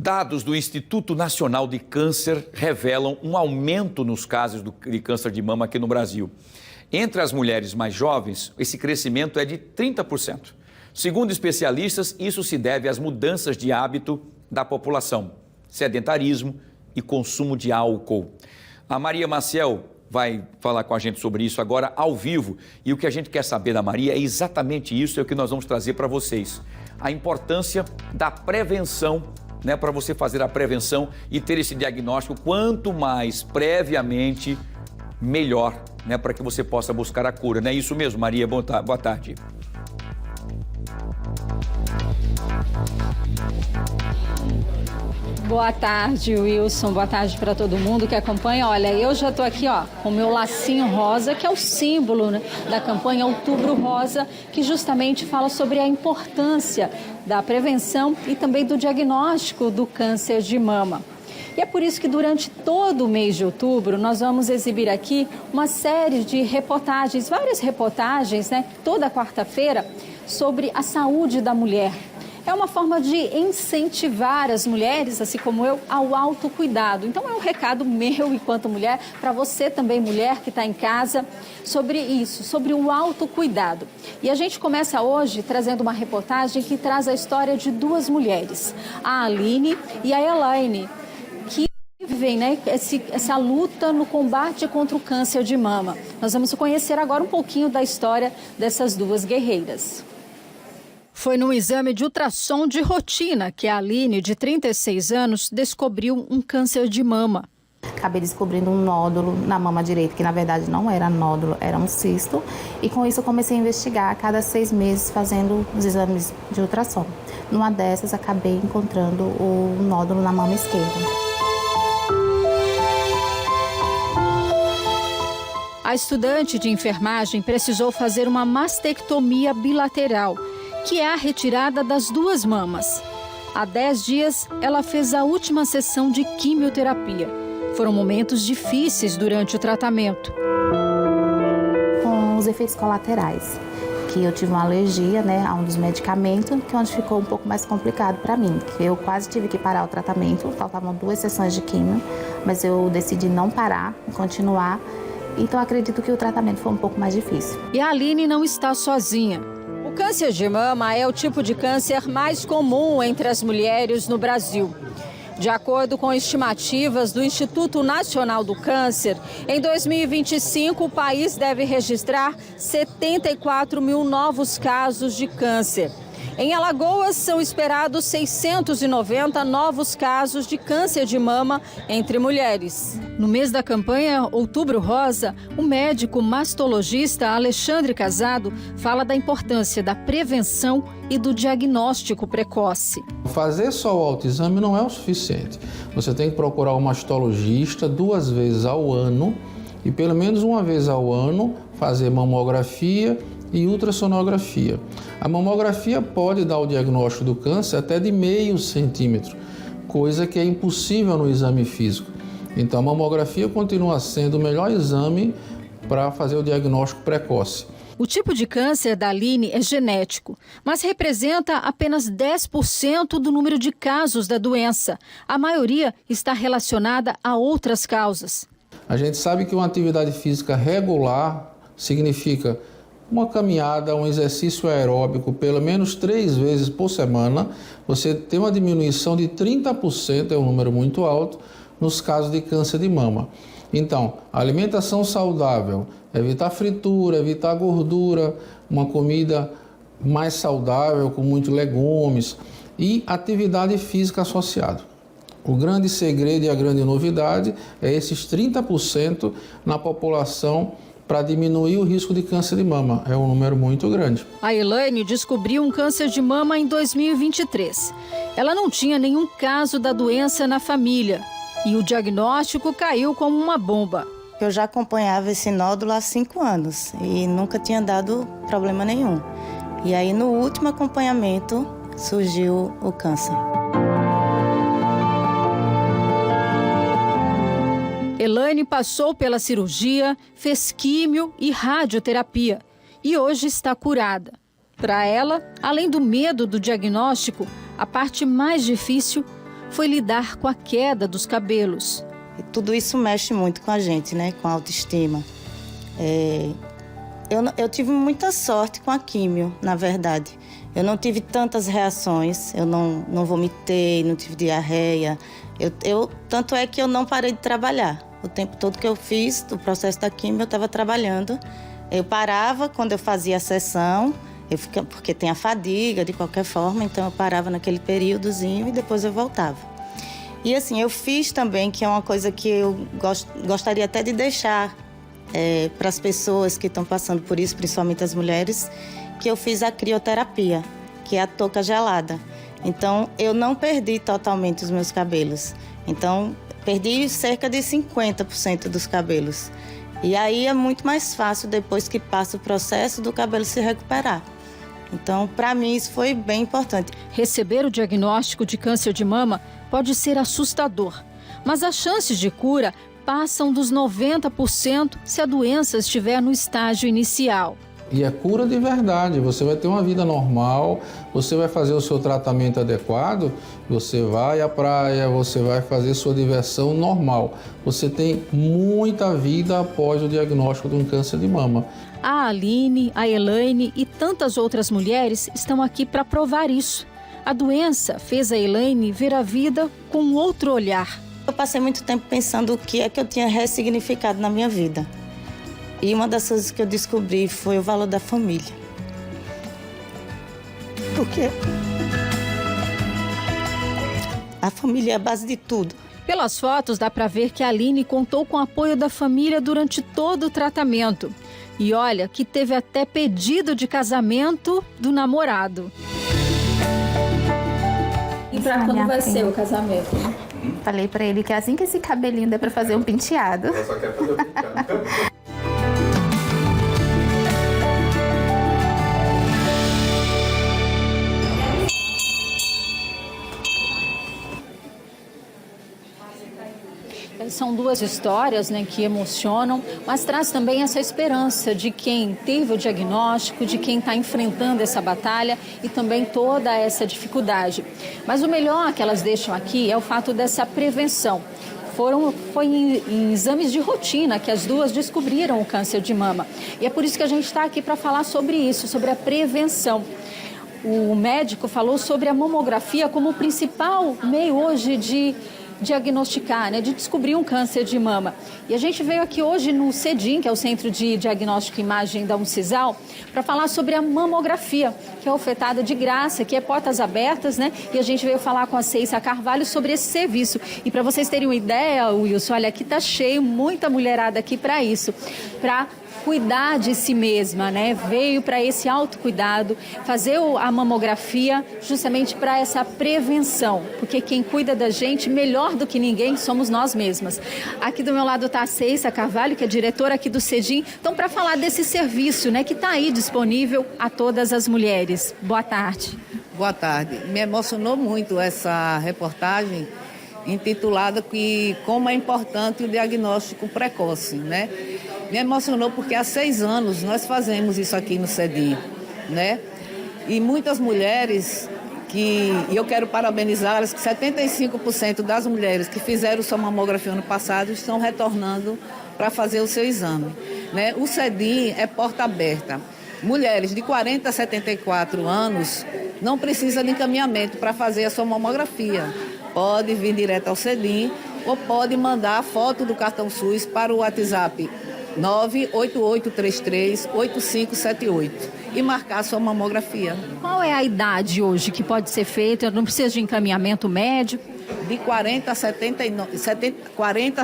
Dados do Instituto Nacional de Câncer revelam um aumento nos casos de câncer de mama aqui no Brasil. Entre as mulheres mais jovens, esse crescimento é de 30%. Segundo especialistas, isso se deve às mudanças de hábito da população, sedentarismo e consumo de álcool. A Maria Maciel vai falar com a gente sobre isso agora ao vivo. E o que a gente quer saber da Maria é exatamente isso, é o que nós vamos trazer para vocês. A importância da prevenção, né, para você fazer a prevenção e ter esse diagnóstico quanto mais previamente, melhor, né, para que você possa buscar a cura. Não é isso mesmo, Maria? Boa tarde. Boa tarde, Wilson. Boa tarde para todo mundo que acompanha. Olha, eu já estou aqui, com o meu lacinho rosa, que é o símbolo, né, da campanha Outubro Rosa, que justamente fala sobre a importância da prevenção e também do diagnóstico do câncer de mama. E é por isso que durante todo o mês de outubro nós vamos exibir aqui uma série de reportagens, várias reportagens, né, toda quarta-feira, sobre a saúde da mulher. É uma forma de incentivar as mulheres, assim como eu, ao autocuidado. Então é um recado meu enquanto mulher, para você também, mulher que está em casa, sobre isso, sobre o autocuidado. E a gente começa hoje trazendo uma reportagem que traz a história de duas mulheres, a Aline e a Elaine, que vivem, né, essa luta no combate contra o câncer de mama. Nós vamos conhecer agora um pouquinho da história dessas duas guerreiras. Foi num exame de ultrassom de rotina que a Aline, de 36 anos, descobriu um câncer de mama. Acabei descobrindo um nódulo na mama direita, que na verdade não era nódulo, era um cisto. E com isso eu comecei a investigar a cada 6 meses, fazendo os exames de ultrassom. Numa dessas, acabei encontrando o nódulo na mama esquerda. A estudante de enfermagem precisou fazer uma mastectomia bilateral, que é a retirada das duas mamas. Há 10 dias, ela fez a última sessão de quimioterapia. Foram momentos difíceis durante o tratamento. Com os efeitos colaterais, que eu tive uma alergia, né, a um dos medicamentos, que é onde ficou um pouco mais complicado para mim. Eu quase tive que parar o tratamento, faltavam 2 sessões de quimio, mas eu decidi não parar, continuar. Então acredito que o tratamento foi um pouco mais difícil. E a Aline não está sozinha. O câncer de mama é o tipo de câncer mais comum entre as mulheres no Brasil. De acordo com estimativas do Instituto Nacional do Câncer, em 2025 o país deve registrar 74 mil novos casos de câncer. Em Alagoas, são esperados 690 novos casos de câncer de mama entre mulheres. No mês da campanha Outubro Rosa, o médico mastologista Alexandre Casado fala da importância da prevenção e do diagnóstico precoce. Fazer só o autoexame não é o suficiente. Você tem que procurar um mastologista 2 vezes ao ano e pelo menos 1 vez ao ano fazer mamografia e ultrassonografia. A mamografia pode dar o diagnóstico do câncer até de meio centímetro, coisa que é impossível no exame físico. Então a mamografia continua sendo o melhor exame para fazer o diagnóstico precoce. O tipo de câncer da Aline é genético, mas representa apenas 10% do número de casos da doença. A maioria está relacionada a outras causas. A gente sabe que uma atividade física regular significa uma caminhada, um exercício aeróbico, pelo menos 3 vezes por semana, você tem uma diminuição de 30%, é um número muito alto, nos casos de câncer de mama. Então, alimentação saudável, evitar fritura, evitar gordura, uma comida mais saudável, com muitos legumes e atividade física associada. O grande segredo e a grande novidade é esses 30% na população para diminuir o risco de câncer de mama. É um número muito grande. A Elaine descobriu um câncer de mama em 2023. Ela não tinha nenhum caso da doença na família e o diagnóstico caiu como uma bomba. Eu já acompanhava esse nódulo há 5 anos e nunca tinha dado problema nenhum. E aí, no último acompanhamento, surgiu o câncer. Elaine passou pela cirurgia, fez químio e radioterapia e hoje está curada. Para ela, além do medo do diagnóstico, a parte mais difícil foi lidar com a queda dos cabelos. E tudo isso mexe muito com a gente, né? Com a autoestima. Eu tive muita sorte com a químio, na verdade. Eu não tive tantas reações, eu não vomitei, não tive diarreia. Tanto é que eu não parei de trabalhar. O tempo todo que eu fiz o processo da químio, eu estava trabalhando. Eu parava quando eu fazia a sessão, porque tem a fadiga de qualquer forma, então eu parava naquele períodozinho e depois eu voltava. E assim, eu fiz também, que é uma coisa que eu gostaria até de deixar para as pessoas que estão passando por isso, principalmente as mulheres, que eu fiz a crioterapia, que é a touca gelada. Então, eu não perdi totalmente os meus cabelos. Então, perdi cerca de 50% dos cabelos. E aí é muito mais fácil, depois que passa o processo, do cabelo se recuperar. Então, para mim, isso foi bem importante. Receber o diagnóstico de câncer de mama pode ser assustador, mas as chances de cura passam dos 90% se a doença estiver no estágio inicial. E é cura de verdade, você vai ter uma vida normal, você vai fazer o seu tratamento adequado, você vai à praia, você vai fazer sua diversão normal. Você tem muita vida após o diagnóstico de um câncer de mama. A Aline, a Elaine e tantas outras mulheres estão aqui para provar isso. A doença fez a Elaine ver a vida com outro olhar. Eu passei muito tempo pensando o que é que eu tinha ressignificado na minha vida. E uma das coisas que eu descobri foi o valor da família. Porque a família é a base de tudo. Pelas fotos dá para ver que a Aline contou com o apoio da família durante todo o tratamento. E olha que teve até pedido de casamento do namorado. E para quando vai ser o casamento? Falei pra ele que assim que esse cabelinho der pra fazer um penteado. Ela só quer fazer o penteado. São duas histórias, né, que emocionam, mas traz também essa esperança de quem teve o diagnóstico, de quem está enfrentando essa batalha e também toda essa dificuldade. Mas o melhor que elas deixam aqui é o fato dessa prevenção. Foi em exames de rotina que as duas descobriram o câncer de mama. E é por isso que a gente está aqui para falar sobre isso, sobre a prevenção. O médico falou sobre a mamografia como o principal meio hoje de diagnosticar, né, de descobrir um câncer de mama. E a gente veio aqui hoje no CEDIM, que é o Centro de Diagnóstico e Imagem da Uncisal, para falar sobre a mamografia, que é ofertada de graça, que é portas abertas, né? E a gente veio falar com a Ceissa Carvalho sobre esse serviço. E para vocês terem uma ideia, Wilson, olha, aqui tá cheio, muita mulherada aqui para isso, para cuidar de si mesma, né? Veio para esse autocuidado, fazer a mamografia justamente para essa prevenção, porque quem cuida da gente melhor do que ninguém somos nós mesmas. Aqui do meu lado está a Ceissa Carvalho, que é diretora aqui do CEDIM, então para falar desse serviço, né, que está aí disponível a todas as mulheres. Boa tarde. Boa tarde. Me emocionou muito essa reportagem intitulada Como é importante o diagnóstico precoce, né? Me emocionou porque há 6 anos nós fazemos isso aqui no CEDIM, né? E muitas mulheres e eu quero parabenizá-las, que 75% das mulheres que fizeram sua mamografia ano passado estão retornando para fazer o seu exame, né? O CEDIM é porta aberta. Mulheres de 40 a 74 anos não precisam de encaminhamento para fazer a sua mamografia. Pode vir direto ao CEDIM ou pode mandar a foto do cartão SUS para o WhatsApp 988338578 e marcar a sua mamografia. Qual é a idade hoje que pode ser feita? Não precisa de encaminhamento médico? De 40 a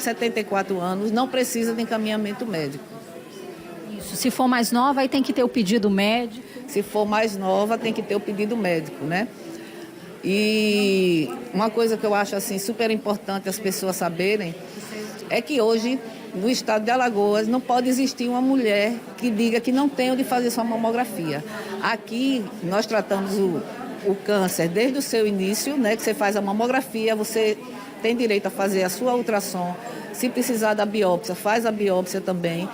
74 anos não precisa de encaminhamento médico. Isso. Se for mais nova, aí tem que ter o pedido médico. Se for mais nova, tem que ter o pedido médico, né? E uma coisa que eu acho assim super importante as pessoas saberem é que hoje no estado de Alagoas não pode existir uma mulher que diga que não tem onde fazer sua mamografia. Aqui nós tratamos o câncer desde o seu início, né, que você faz a mamografia, você tem direito a fazer a sua ultrassom. Se precisar da biópsia, faz a biópsia também.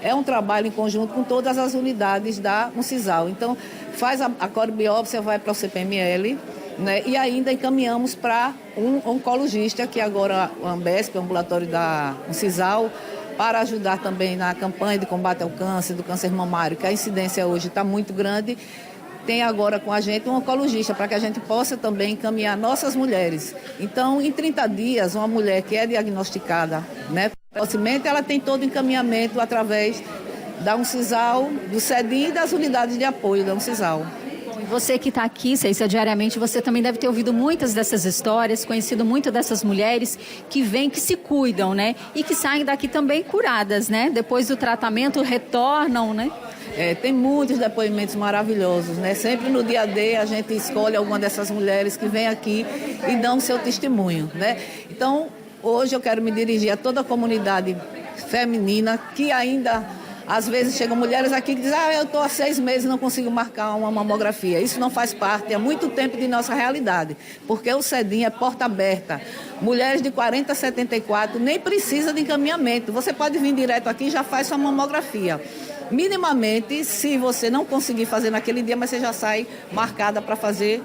É um trabalho em conjunto com todas as unidades da Uncisal. Então, faz a corebiópsia, vai para o CPML, né? E ainda encaminhamos para um oncologista, que agora o Ambesp, o ambulatório da Uncisal, para ajudar também na campanha de combate ao câncer, do câncer mamário, que a incidência hoje está muito grande. Tem agora com a gente um oncologista, para que a gente possa também encaminhar nossas mulheres. Então, em 30 dias, uma mulher que é diagnosticada, né, precocemente, ela tem todo o encaminhamento através da Uncisal, do CEDIM e das unidades de apoio da Uncisal. Você que está aqui, Cécia, diariamente, você também deve ter ouvido muitas dessas histórias, conhecido muito dessas mulheres que vêm, que se cuidam, né? E que saem daqui também curadas, né? Depois do tratamento, retornam, né? Tem muitos depoimentos maravilhosos, né? Sempre no dia D a gente escolhe alguma dessas mulheres que vêm aqui e dão seu testemunho, né? Então, hoje eu quero me dirigir a toda a comunidade feminina que ainda, às vezes, chegam mulheres aqui que dizem: eu estou há 6 meses e não consigo marcar uma mamografia. Isso não faz parte há muito tempo de nossa realidade, porque o CEDIM é porta aberta. Mulheres de 40 a 74 nem precisa de encaminhamento. Você pode vir direto aqui e já faz sua mamografia. Minimamente, se você não conseguir fazer naquele dia, mas você já sai marcada para fazer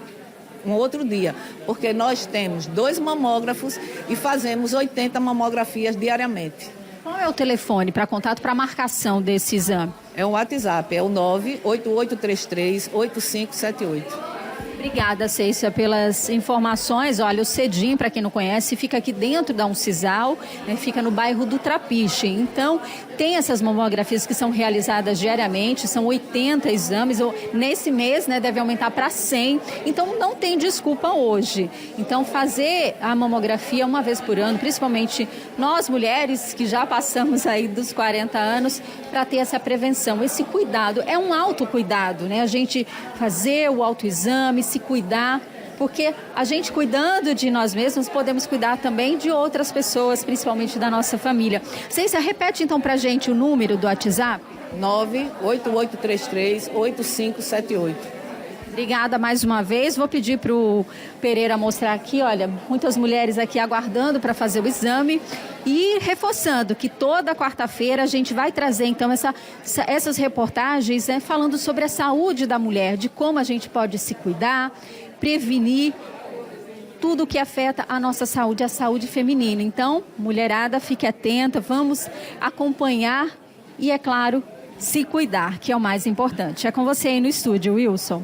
um outro dia, porque nós temos 2 mamógrafos e fazemos 80 mamografias diariamente. Qual é o telefone para contato, para marcação desse exame? É um WhatsApp, é o 98833-8578. Obrigada, Cécia, pelas informações. Olha, o CEDIM, para quem não conhece, fica aqui dentro da Uncisal, né, fica no bairro do Trapiche. Então, tem essas mamografias que são realizadas diariamente, são 80 exames, nesse mês, né, deve aumentar para 100. Então, não tem desculpa hoje. Então, fazer a mamografia uma vez por ano, principalmente nós mulheres que já passamos aí dos 40 anos, para ter essa prevenção, esse cuidado. É um autocuidado, né? A gente fazer o autoexame, se cuidar, porque a gente cuidando de nós mesmos, podemos cuidar também de outras pessoas, principalmente da nossa família. Cécia, repete então pra gente o número do WhatsApp. 98833-8578. Obrigada mais uma vez. Vou pedir para o Pereira mostrar aqui, olha, muitas mulheres aqui aguardando para fazer o exame e reforçando que toda quarta-feira a gente vai trazer então essas reportagens, né, falando sobre a saúde da mulher, de como a gente pode se cuidar, prevenir tudo que afeta a nossa saúde, a saúde feminina. Então, mulherada, fique atenta, vamos acompanhar e, é claro, se cuidar, que é o mais importante. É com você aí no estúdio, Wilson.